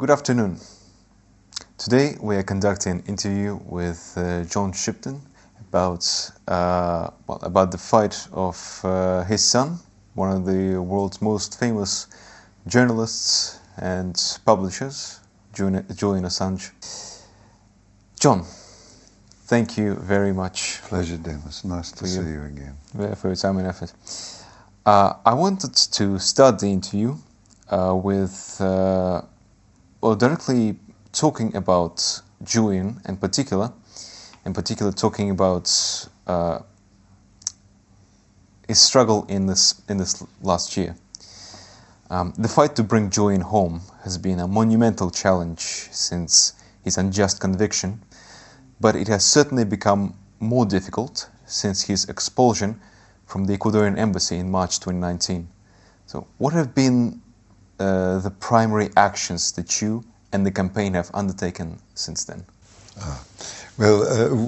Good afternoon. Today we are conducting an interview with John Shipton about the fight of his son, one of the world's most famous journalists and publishers, Julian Assange. John, thank you very much. Pleasure, Denis. Nice to see you again. For your time and effort. I wanted to start the interview with directly talking about Julian in particular talking about his struggle in this last year. The fight to bring Julian home has been a monumental challenge since his unjust conviction, but it has certainly become more difficult since his expulsion from the Ecuadorian embassy in March 2019. So what have been the primary actions that you and the campaign have undertaken since then?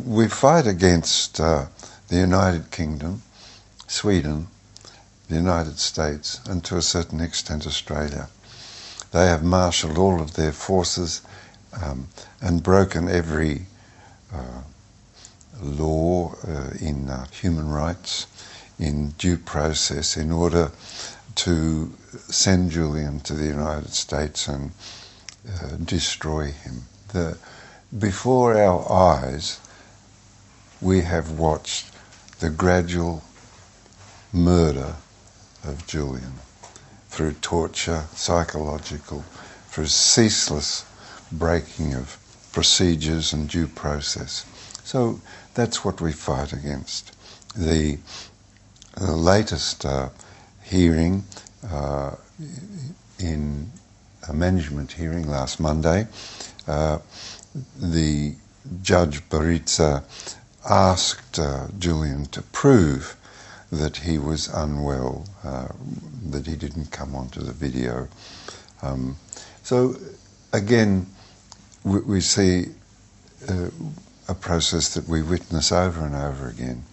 We fight against the United Kingdom, Sweden, the United States, and to a certain extent Australia. They have marshalled all of their forces and broken every law in human rights, in due process, in order to send Julian to the United States and destroy him. Before our eyes, we have watched the gradual murder of Julian through torture, psychological, through ceaseless breaking of procedures and due process. So that's what we fight against. The latest hearing in a management hearing last Monday, the Judge Baritza asked Julian to prove that he was unwell, that he didn't come onto the video. So again, we see a process that we witness over and over again,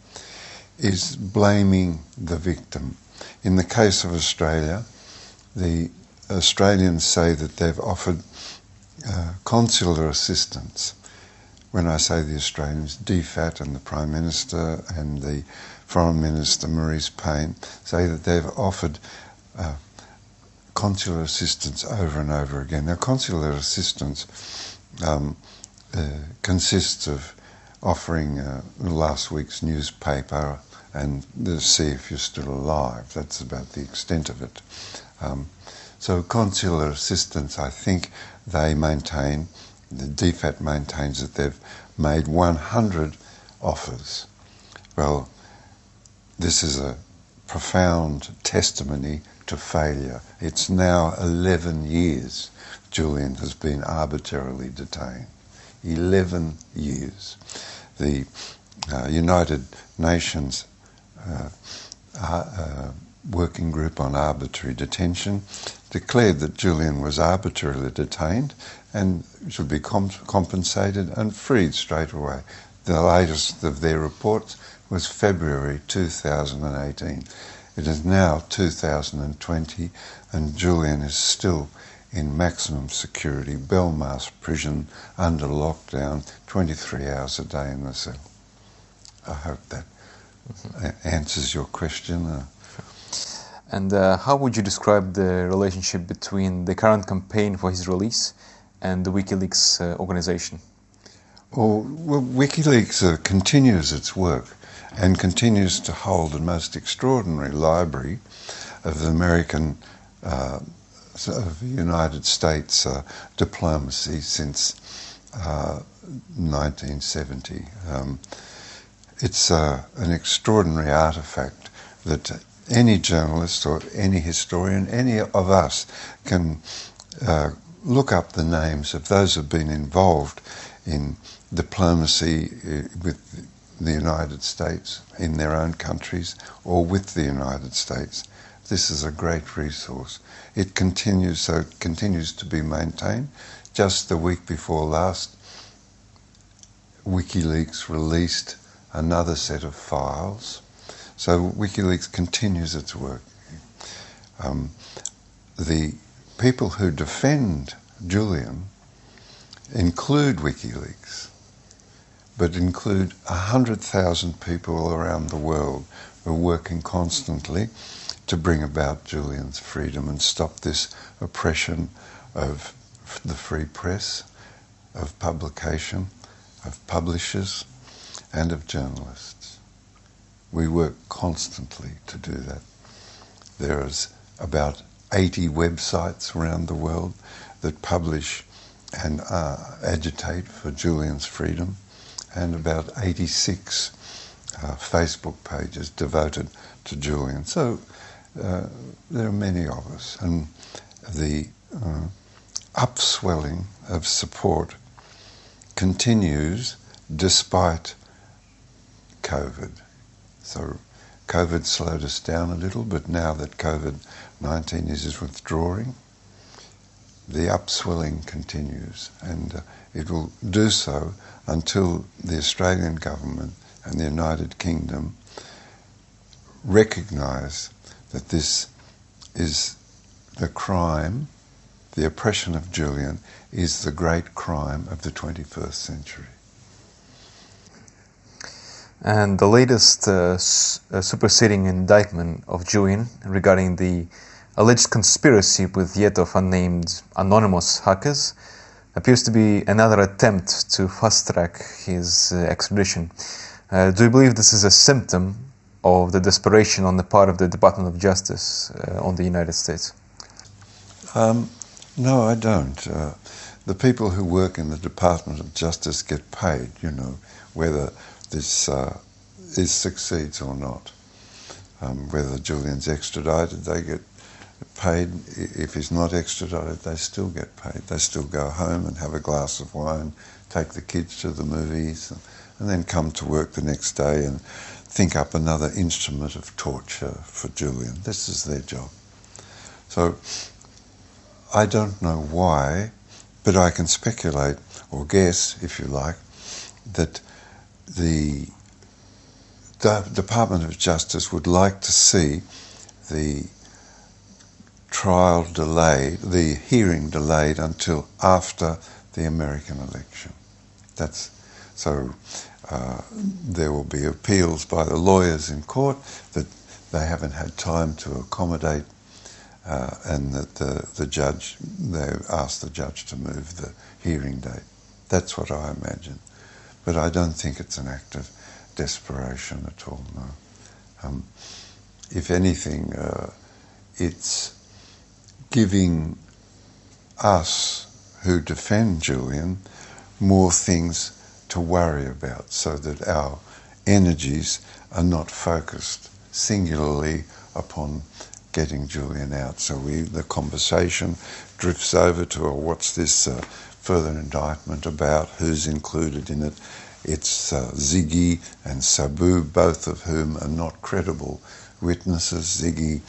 is blaming the victim. In the case of Australia, the Australians say that they've offered consular assistance. When I say the Australians, DFAT and the Prime Minister and the Foreign Minister, Maurice Payne, say that they've offered consular assistance over and over again. Now, consular assistance consists of offering last week's newspaper and to see if you're still alive. That's about the extent of it. So consular assistance, I think they maintain, the DFAT maintains that they've made 100 offers. Well, this is a profound testimony to failure. It's now 11 years Julian has been arbitrarily detained. 11 years. The United Nations Working Group on Arbitrary Detention declared that Julian was arbitrarily detained and should be compensated and freed straight away. The latest of their reports was February 2018. It is now 2020 and Julian is still in maximum security, Belmarsh prison, under lockdown, 23 hours a day in the cell. I hope that answers your question. And how would you describe the relationship between the current campaign for his release and the WikiLeaks organization? Well, WikiLeaks continues its work and continues to hold the most extraordinary library of the American, of the United States diplomacy since 1970. It's an extraordinary artifact that any journalist or any historian, any of us can look up the names of those who have been involved in diplomacy with the United States in their own countries or with the United States. This is a great resource. It continues to be maintained. Just the week before last, WikiLeaks released another set of files. So WikiLeaks continues its work. The people who defend Julian include WikiLeaks, but include 100,000 people around the world who are working constantly to bring about Julian's freedom and stop this oppression of the free press, of publication, of publishers, and of journalists. We work constantly to do that. There is about 80 websites around the world that publish and agitate for Julian's freedom, and about 86 Facebook pages devoted to Julian. So there are many of us, and the upswelling of support continues despite COVID. So COVID slowed us down a little, but now that COVID-19 is withdrawing, the upswelling continues, and it will do so until the Australian government and the United Kingdom recognise that this is the crime, the oppression of Julian is the great crime of the 21st century. And the latest superseding indictment of Julian regarding the alleged conspiracy with yet of unnamed anonymous hackers appears to be another attempt to fast-track his extradition. Do you believe this is a symptom of the desperation on the part of the Department of Justice on the United States? No, I don't. The people who work in the Department of Justice get paid, you know, whether this succeeds or not. Whether Julian's extradited, they get paid. If he's not extradited, they still get paid. They still go home and have a glass of wine, take the kids to the movies, and then come to work the next day and think up another instrument of torture for Julian. This is their job. So I don't know why, but I can speculate or guess, if you like, that the Department of Justice would like to see the trial delayed, the hearing delayed until after the American election. There will be appeals by the lawyers in court that they haven't had time to accommodate, and that they asked the judge to move the hearing date. That's what I imagine. But I don't think it's an act of desperation at all, no. If anything, it's giving us who defend Julian more things to worry about, so that our energies are not focused singularly upon getting Julian out. So the conversation drifts over to, what's this further indictment about, who's included in it. It's Ziggy and Sabu, both of whom are not credible witnesses. Ziggy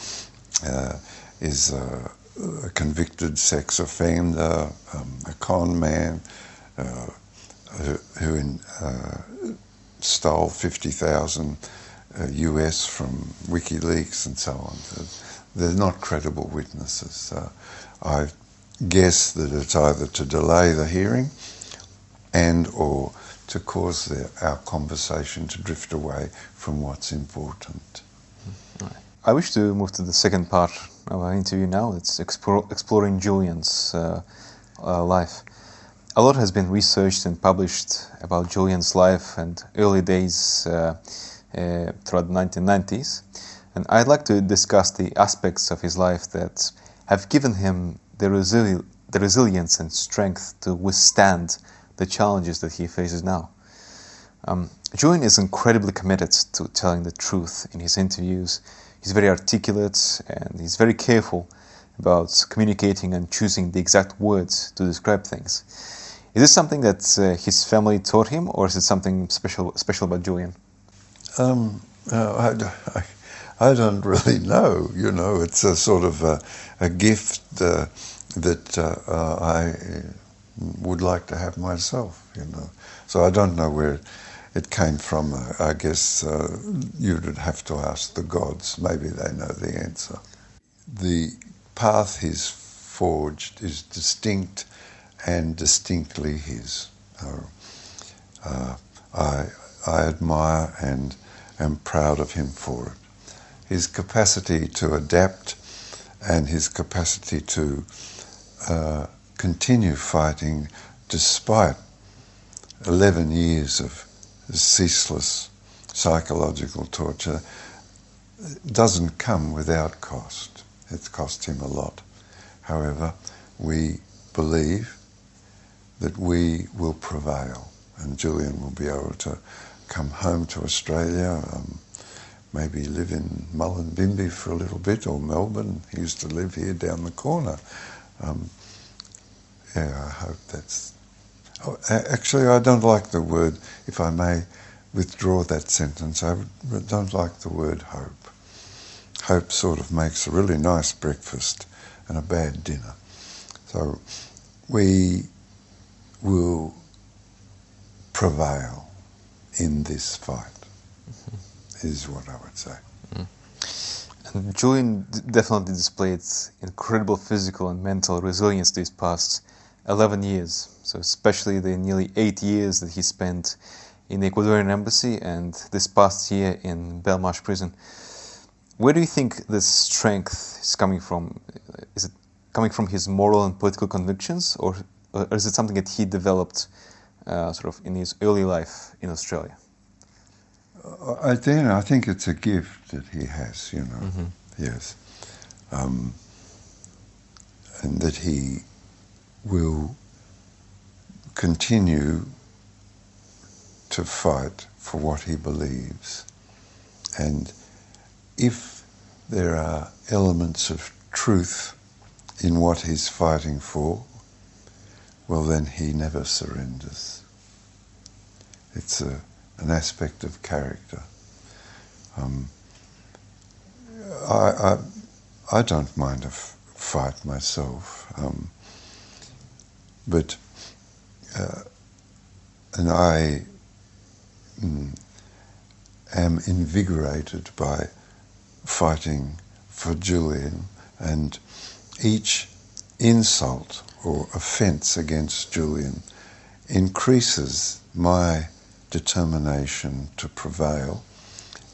is a convicted sex offender, a con man who stole 50,000 US from WikiLeaks and so on. They're not credible witnesses. I guess that it's either to delay the hearing and or to cause our conversation to drift away from what's important. I wish to move to the second part of our interview now. It's exploring Julian's life. A lot has been researched and published about Julian's life and early days throughout the 1990s. And I'd like to discuss the aspects of his life that have given him the resilience and strength to withstand the challenges that he faces now. Julian is incredibly committed to telling the truth in his interviews. He's very articulate and he's very careful about communicating and choosing the exact words to describe things. Is this something that his family taught him, or is it something special about Julian? I don't really know. You know, it's a sort of a gift that I would like to have myself. You know, so I don't know where it came from. I guess you'd have to ask the gods. Maybe they know the answer. The path he's forged is distinct and distinctly his. I admire and am proud of him for it. His capacity to adapt and his capacity to continue fighting despite 11 years of ceaseless psychological torture doesn't come without cost. It's cost him a lot. However, we believe that we will prevail, and Julian will be able to come home to Australia, maybe live in Mullumbimby for a little bit, or Melbourne. He used to live here down the corner. I hope that's... Oh, actually, I don't like the word, if I may withdraw that sentence, I don't like the word hope. Hope sort of makes a really nice breakfast and a bad dinner. So we will prevail in this fight, is what I would say. And Julian definitely displayed incredible physical and mental resilience these past 11 years, so especially the nearly 8 years that he spent in the Ecuadorian embassy and this past year in Belmarsh prison. Where do you think this strength is coming from? Is it coming from his moral and political convictions, or is it something that he developed sort of in his early life in Australia? I think it's a gift that he has, you know, yes. And that he will continue to fight for what he believes. And if there are elements of truth in what he's fighting for, well, then he never surrenders. It's an aspect of character. I don't mind a fight myself, but and I am invigorated by fighting for Julian, and each insult or offence against Julian increases my determination to prevail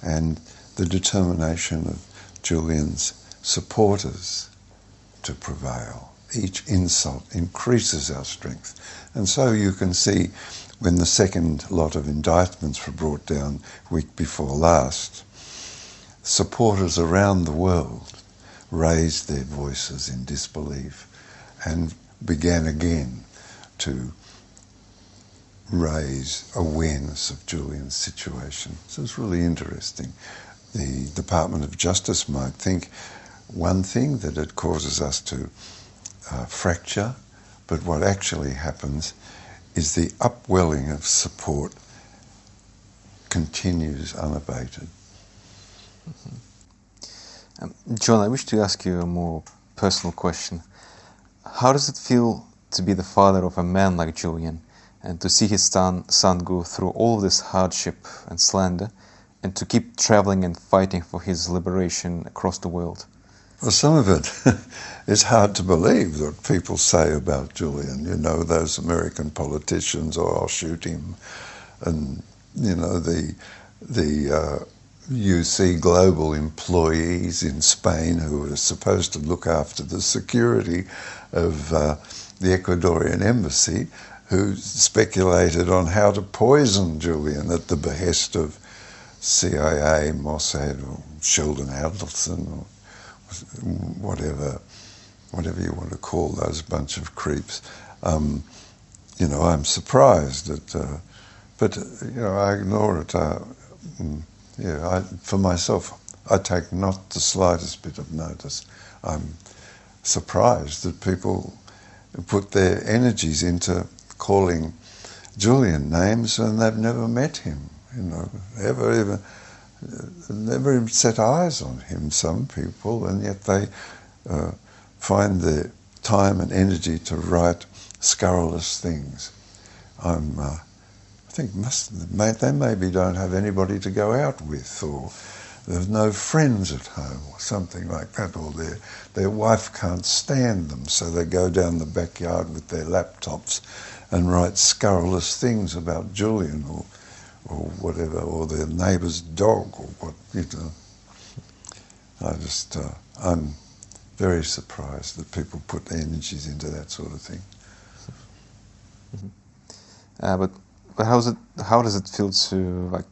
and the determination of Julian's supporters to prevail. Each insult increases our strength. And so you can see when the second lot of indictments were brought down week before last, supporters around the world raised their voices in disbelief and began again to raise awareness of Julian's situation. So it's really interesting. The Department of Justice might think one thing, that it causes us to fracture, but what actually happens is the upwelling of support continues unabated. John, I wish to ask you a more personal question. How does it feel to be the father of a man like Julian, and to see his son go through all of this hardship and slander, and to keep traveling and fighting for his liberation across the world? Well, some of it is hard to believe that people say about Julian. You know, those American politicians, oh, I'll shoot him. And, you know, the UC Global employees in Spain who are supposed to look after the security of the Ecuadorian embassy, who speculated on how to poison Julian at the behest of CIA, Mossad, or Sheldon Adelson, or whatever you want to call those bunch of creeps. You know, I'm surprised that, but you know, I ignore it. For myself, I take not the slightest bit of notice. I'm surprised that people put their energies into calling Julian names and they've never met him. You know, never even set eyes on him, some people, and yet they find the time and energy to write scurrilous things. I think they maybe don't have anybody to go out with, or They've no friends at home or something like that, or their wife can't stand them, so they go down the backyard with their laptops and write scurrilous things about Julian or whatever, or their neighbour's dog or what, you know. I'm very surprised that people put their energies into that sort of thing. But how does it feel to, like,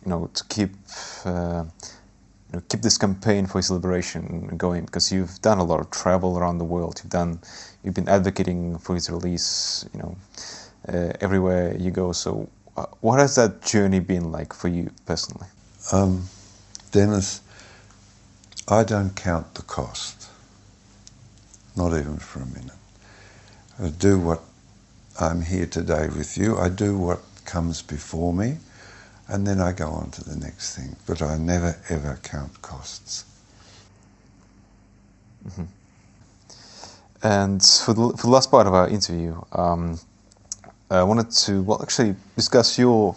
you know, to keep keep this campaign for his liberation going? Because you've done a lot of travel around the world. You've been advocating for his release, you know, everywhere you go. So, what has that journey been like for you personally? Denis, I don't count the cost, not even for a minute. I do what I'm here today with you. I do what comes before me, and then I go on to the next thing. But I never, ever count costs. Mm-hmm. And for the last part of our interview, I wanted to, actually discuss your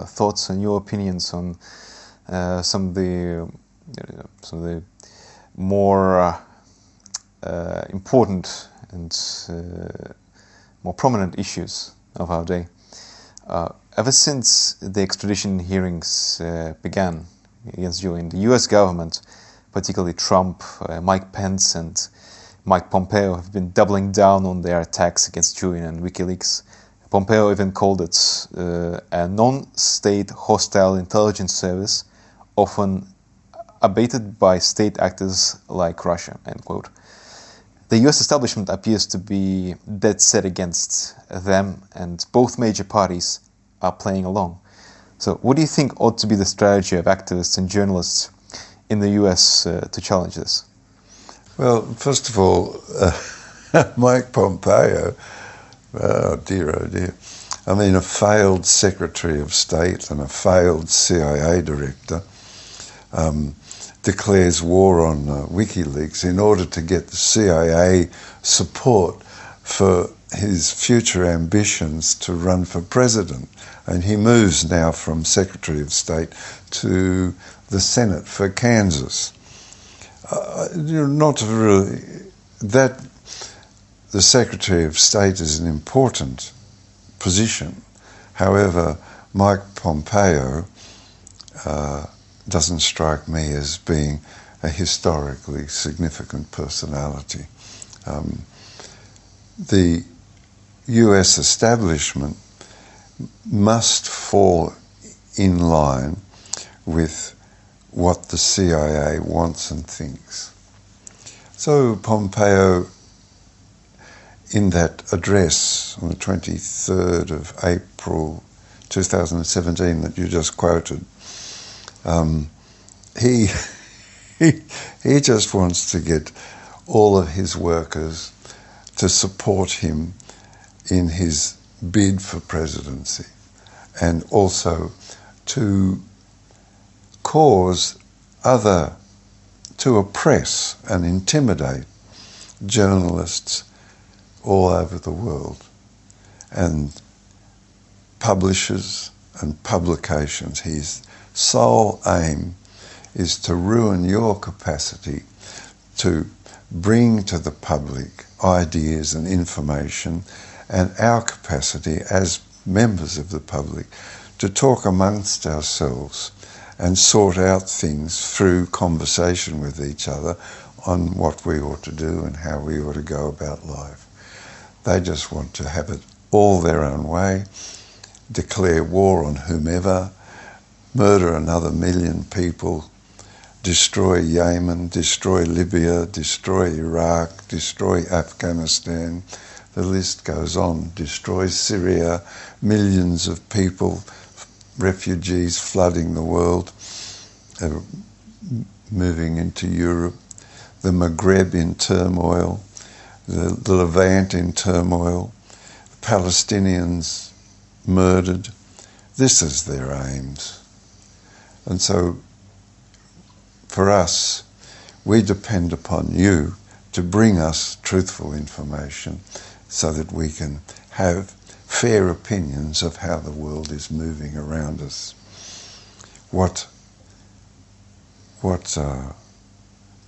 thoughts and your opinions on some of the more important and more prominent issues of our day. Ever since the extradition hearings began against Julian, the US government, particularly Trump, Mike Pence and Mike Pompeo, have been doubling down on their attacks against Julian and WikiLeaks. Pompeo even called it a non-state hostile intelligence service, often abated by state actors like Russia, end quote. The US establishment appears to be dead set against them, and both major parties are playing along. So what do you think ought to be the strategy of activists and journalists in the US to challenge this? Well, first of all, Mike Pompeo, oh dear, I mean, a failed Secretary of State and a failed CIA director declares war on WikiLeaks in order to get the CIA support for his future ambitions to run for president. And he moves now from Secretary of State to the Senate for Kansas. Not really, that the Secretary of State is an important position. However, Mike Pompeo doesn't strike me as being a historically significant personality. The US establishment must fall in line with what the CIA wants and thinks. So Pompeo, in that address on the 23rd of April 2017 that you just quoted, he just wants to get all of his workers to support him in his bid for presidency, and also to cause to oppress and intimidate journalists all over the world, and publishers and publications. His sole aim is to ruin your capacity to bring to the public ideas and information, and our capacity as members of the public to talk amongst ourselves and sort out things through conversation with each other on what we ought to do and how we ought to go about life. They just want to have it all their own way, declare war on whomever, murder another million people, destroy Yemen, destroy Libya, destroy Iraq, destroy Afghanistan. The list goes on. Destroy Syria, millions of people, refugees flooding the world, moving into Europe, the Maghreb in turmoil, the Levant in turmoil, Palestinians murdered. This is their aims. And so for us, we depend upon you to bring us truthful information so that we can have fair opinions of how the world is moving around us. What what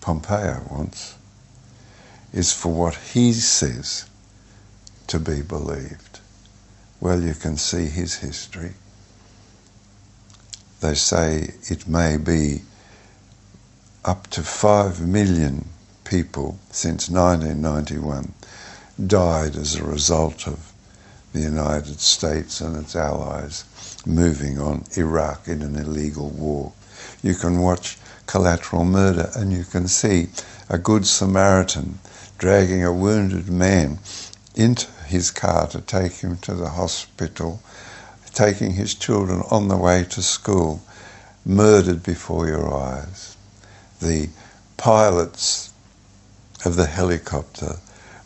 Pompeo wants is for what he says to be believed. Well, you can see his history. They say it may be up to 5 million people since 1991 died as a result of the United States and its allies moving on Iraq in an illegal war. You can watch Collateral Murder and you can see a good Samaritan dragging a wounded man into his car to take him to the hospital, taking his children on the way to school, murdered before your eyes. The pilots of the helicopter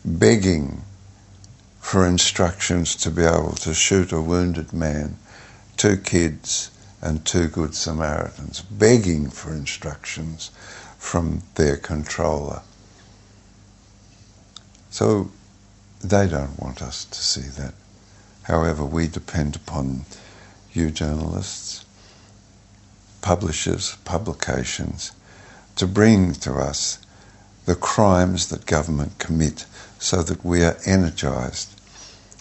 begging for instructions to be able to shoot a wounded man, 2 kids and 2 good Samaritans, begging for instructions from their controller. So they don't want us to see that. However, we depend upon you journalists, publishers, publications, to bring to us the crimes that government commit so that we are energised,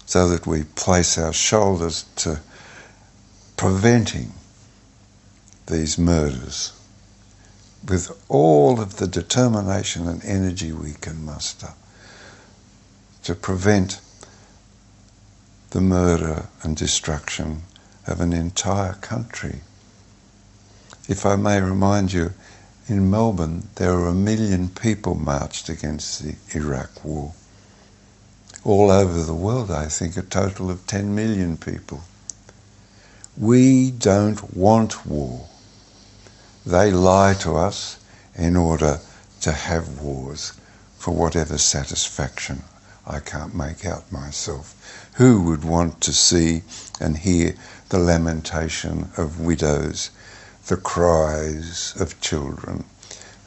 so that we place our shoulders to preventing these murders with all of the determination and energy we can muster to prevent the murder and destruction of an entire country. If I may remind you, in Melbourne there were 1 million people marched against the Iraq war. All over the world, I think, a total of 10 million people. We don't want war. They lie to us in order to have wars for whatever satisfaction I can't make out myself. Who would want to see and hear the lamentation of widows, the cries of children,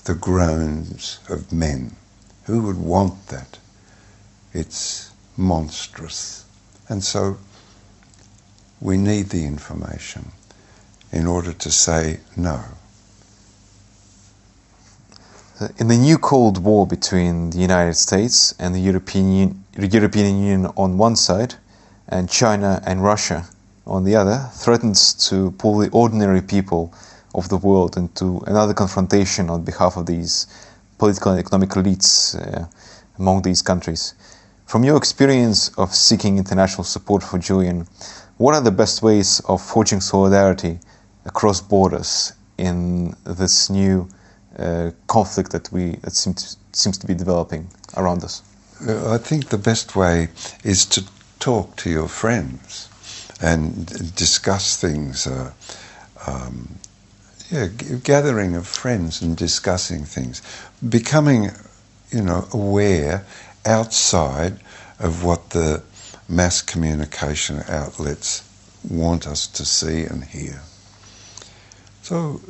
the groans of men? Who would want that? It's monstrous. And so we need the information in order to say no. In the new Cold War between the United States and the European Union on one side, and China and Russia on the other, threatens to pull the ordinary people of the world into another confrontation on behalf of these political and economic elites among these countries. From your experience of seeking international support for Julian, what are the best ways of forging solidarity across borders in this new conflict that seems to be developing around us? I think the best way is to talk to your friends and discuss things. Gathering of friends and discussing things, becoming, aware outside of what the mass communication outlets want us to see and hear. So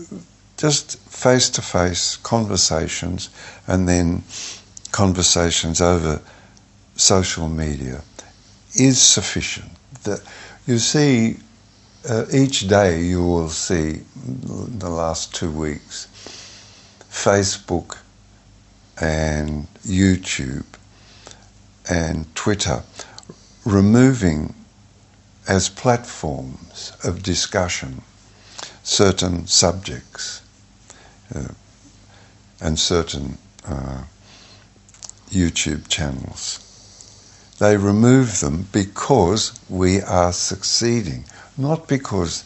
just face-to-face conversations, and then conversations over social media is sufficient. You see, each day you will see, the last 2 weeks, Facebook and YouTube and Twitter removing as platforms of discussion certain subjects and certain YouTube channels. They remove them because we are succeeding, not because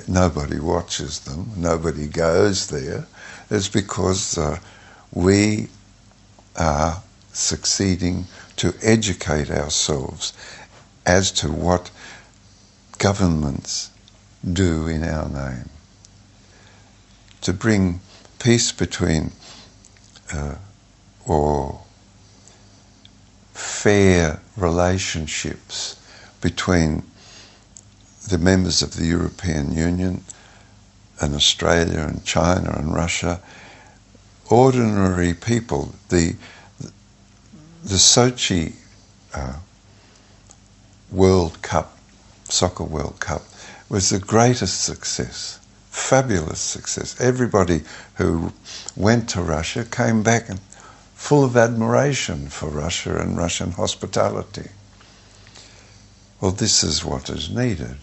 nobody watches them, nobody goes there. It's because we are succeeding to educate ourselves as to what governments do in our name, to bring peace between or fair relationships between the members of the European Union and Australia and China and Russia, ordinary people. The Sochi World Cup, Soccer World Cup, was the greatest success, fabulous success. Everybody who went to Russia came back and full of admiration for Russia and Russian hospitality. Well, this is what is needed.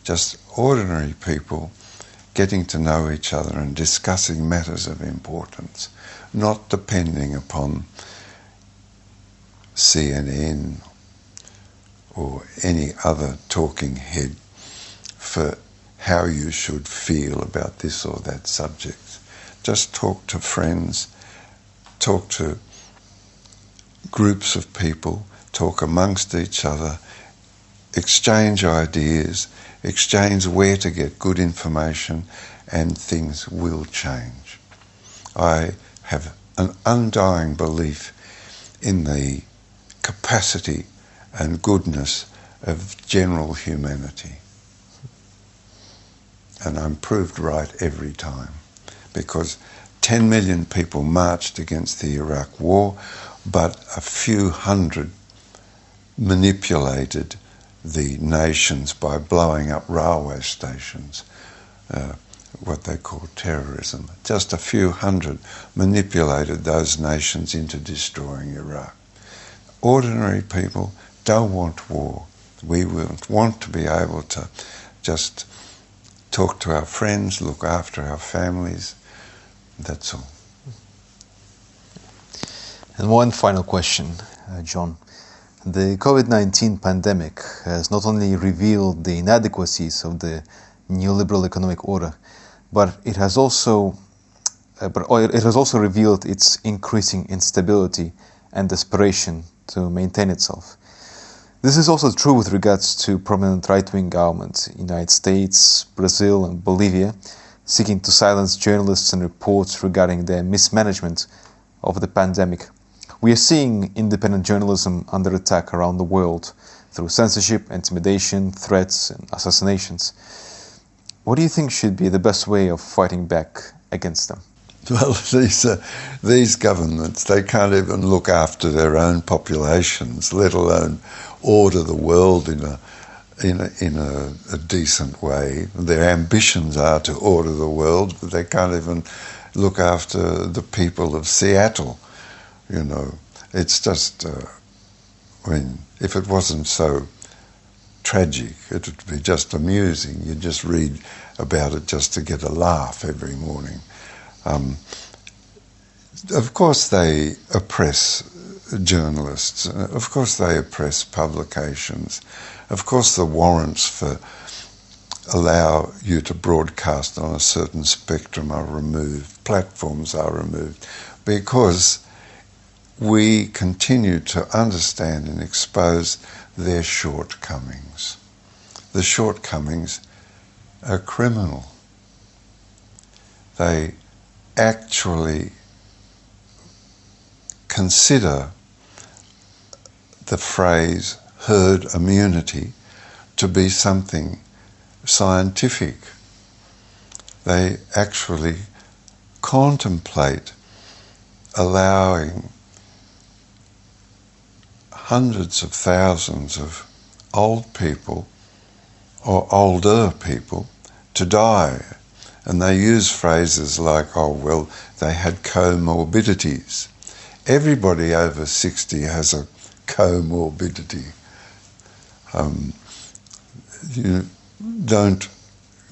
Just ordinary people getting to know each other and discussing matters of importance, not depending upon CNN or any other talking head for how you should feel about this or that subject. Just talk to friends, talk to groups of people, talk amongst each other, exchange ideas, exchange where to get good information, and things will change. I have an undying belief in the capacity and goodness of general humanity. And I'm proved right every time, because 10 million people marched against the Iraq war, but a few hundred manipulated the nations by blowing up railway stations, what they call terrorism. Just a few hundred manipulated those nations into destroying Iraq. Ordinary people don't want war. We want to be able to just talk to our friends, look after our families. That's all. And one final question, John. The COVID-19 pandemic has not only revealed the inadequacies of the neoliberal economic order, but it has also revealed its increasing instability and desperation to maintain itself. This is also true with regards to prominent right-wing governments in the United States, Brazil and Bolivia, seeking to silence journalists and reports regarding their mismanagement of the pandemic. We are seeing independent journalism under attack around the world through censorship, intimidation, threats and assassinations. What do you think should be the best way of fighting back against them? Well, these governments, they can't even look after their own populations, let alone order the world in a decent way. Their ambitions are to order the world, but they can't even look after the people of Seattle. You know, it's just, if it wasn't so tragic, it would be just amusing. You just read about it just to get a laugh every morning. Of course they oppress journalists. Of course they oppress publications. Of course the warrants for allow you to broadcast on a certain spectrum are removed. Platforms are removed because we continue to understand and expose their shortcomings. The shortcomings are criminal. They actually consider the phrase herd immunity to be something scientific. They actually contemplate allowing hundreds of thousands of old people or older people to die. And they use phrases like, oh, well, they had comorbidities. Everybody over 60 has a comorbidity. You don't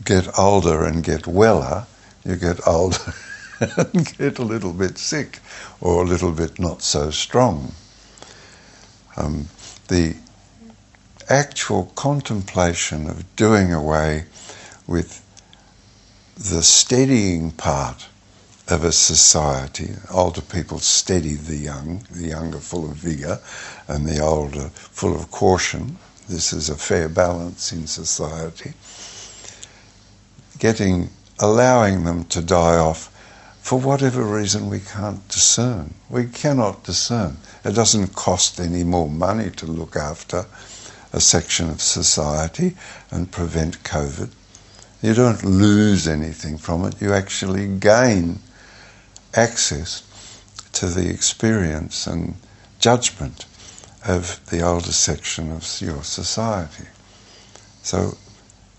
get older and get weller, you get older and get a little bit sick or a little bit not so strong. The actual contemplation of doing away with the steadying part of a society. Older people steady the young are full of vigour, and the old are full of caution. This is a fair balance in society. Allowing them to die off for whatever reason we can't discern. We cannot discern. It doesn't cost any more money to look after a section of society and prevent COVID. You don't lose anything from it. You actually gain access to the experience and judgment of the older section of your society. So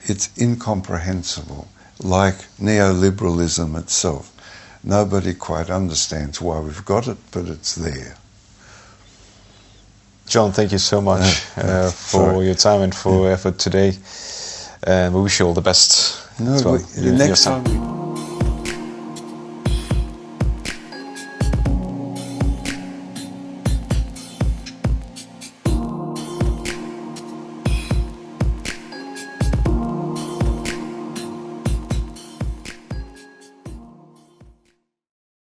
it's incomprehensible like neoliberalism itself. Nobody quite understands why we've got it, but it's there. John, thank you so much for your time and for your effort today. And we wish you all the best. No, as well. next time.